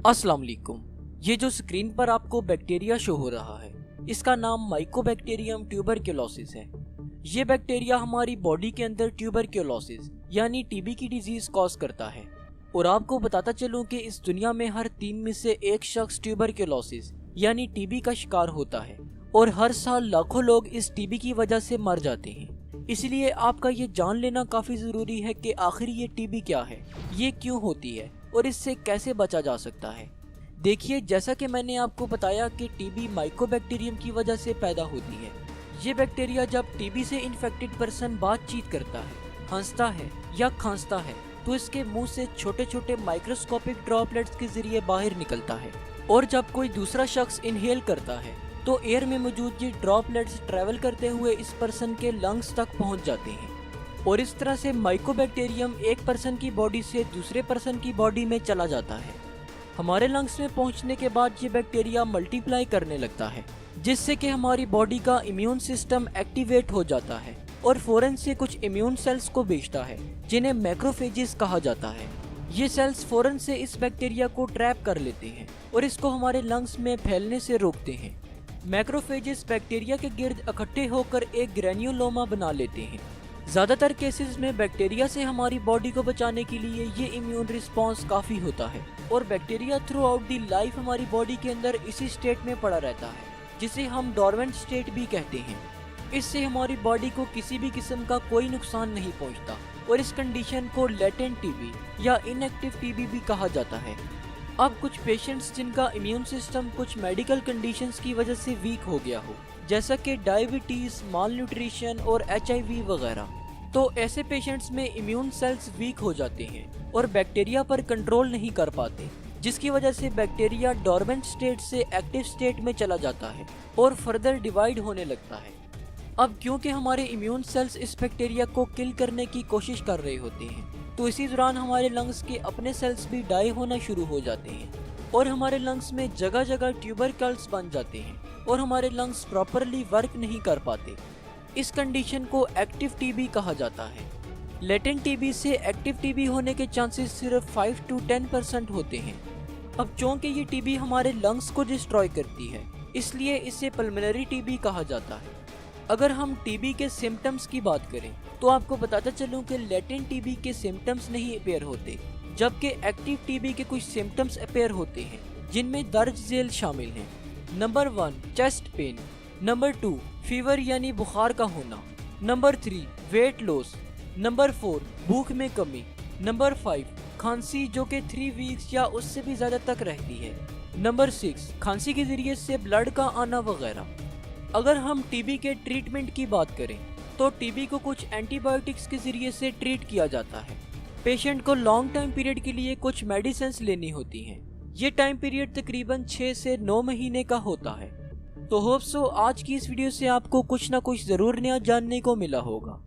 अस्सलाम वालेकुम। ये जो स्क्रीन पर आपको बैक्टीरिया शो हो रहा है, इसका नाम माइकोबैक्टीरियम ट्यूबरक्लोसिस है। ये बैक्टीरिया हमारी बॉडी के अंदर ट्यूबरक्लोसिस यानी टीबी की डिजीज कॉज करता है। और आपको बताता चलूं कि इस दुनिया में हर 3 में से एक शख्स ट्यूबरक्लोसिस यानी टीबी का शिकार होता है और हर साल लाखों लोग इस टीबी की वजह से मर जाते हैं। इसलिए आपका ये जान लेना काफी जरूरी है कि आखिर ये टीबी क्या है, ये क्यों होती है और इससे कैसे बचा जा सकता है। देखिए, जैसा कि मैंने आपको बताया कि टीबी माइकोबैक्टीरियम की वजह से पैदा होती है। ये बैक्टीरिया जब टीबी से इन्फेक्टेड पर्सन बातचीत करता है, हंसता है या खांसता है तो इसके मुंह से छोटे छोटे माइक्रोस्कोपिक ड्रॉपलेट्स के जरिए बाहर निकलता है। और जब कोई दूसरा शख्स इनहेल करता है तो एयर में मौजूद ये ड्रॉपलेट्स ट्रेवल करते हुए इस पर्सन के लंग्स तक पहुंच जाते हैं। और इस तरह से माइकोबैक्टीरियम एक पर्सन की बॉडी से दूसरे पर्सन की बॉडी में चला जाता है। हमारे लंग्स में पहुंचने के बाद ये बैक्टीरिया मल्टीप्लाई करने लगता है, जिससे कि हमारी बॉडी का इम्यून सिस्टम एक्टिवेट हो जाता है और फौरन से कुछ इम्यून सेल्स को भेजता है जिन्हें मैक्रोफेजेस कहा जाता है। ये सेल्स फौरन से इस बैक्टीरिया को ट्रैप कर लेते हैं और इसको हमारे लंग्स में फैलने से रोकते हैं। मैक्रोफेजेस बैक्टीरिया के गिर्द इकट्ठे होकर एक ग्रेन्युलोमा बना लेते हैं। ज्यादातर केसेस में बैक्टीरिया से हमारी बॉडी को बचाने के लिए ये इम्यून रिस्पॉन्स काफी होता है और bacteria through out the life हमारी बॉडी के अंदर इसी स्टेट में पड़ा रहता है, जिसे हम डोरमेंट स्टेट भी कहते हैं। इससे हमारी बॉडी को किसी भी किस्म का कोई नुकसान नहीं पहुंचता और इस कंडीशन को लेटेंट टीबी या इनएक्टिव टीबी भी कहा जाता है। अब कुछ पेशेंट्स जिनका इम्यून सिस्टम कुछ मेडिकल कंडीशंस की वजह से वीक हो गया हो, जैसा कि डायबिटीज, माल न्यूट्रिशन और HIV वगैरह, तो ऐसे पेशेंट्स में इम्यून सेल्स वीक हो जाते हैं और बैक्टीरिया पर कंट्रोल नहीं कर पाते, जिसकी वजह से बैक्टीरिया डोरमेंट स्टेट से एक्टिव स्टेट में चला जाता है और फर्दर डिवाइड होने लगता है। अब क्योंकि हमारे इम्यून सेल्स इस बैक्टीरिया को किल करने की कोशिश कर रहे होते हैं, तो इसी दौरान हमारे लंग्स के अपने सेल्स भी डाई होना शुरू हो जाते हैं और हमारे लंग्स में जगह जगह ट्यूबरकल्स बन जाते हैं और हमारे लंग्स प्रॉपरली वर्क नहीं कर पाते। इस कंडीशन को एक्टिव टीबी कहा जाता है। लेटेंट टीबी से एक्टिव टीबी होने के चांसेस सिर्फ 5 to 10% होते हैं। अब चूंकि ये टीबी हमारे लंग्स को डिस्ट्रॉय करती है, इसलिए इसे पल्मोनरी टीबी कहा जाता है। अगर हम टीबी के सिम्टम्स की बात करें तो आपको बताता चलूं कि लेटेंट टीबी के सिम्टम्स नहीं अपेयर होते, जबकि एक्टिव टीबी के कुछ सिम्टम्स अपेयर होते हैं, जिनमें दर्ज झेल शामिल हैं। Number 1 chest pain, number 2 fever यानी बुखार का होना, नंबर 3 वेट लॉस, नंबर 4 भूख में कमी, नंबर 5 खांसी जो कि 3 वीक्स या उससे भी ज्यादा तक रहती है, नंबर 6 खांसी के जरिए से ब्लड का आना वगैरह। अगर हम टीबी के ट्रीटमेंट की बात करें तो टीबी को कुछ एंटीबायोटिक्स के जरिए से ट्रीट किया जाता है। पेशेंट को लॉन्ग टाइम पीरियड के लिए कुछ मेडिसिन्स लेनी होती हैं। ये टाइम पीरियड तकरीबन 6 से 9 महीने का होता है। तो होप सो आज की इस वीडियो से आपको कुछ ना कुछ जरूर नया जानने को मिला होगा।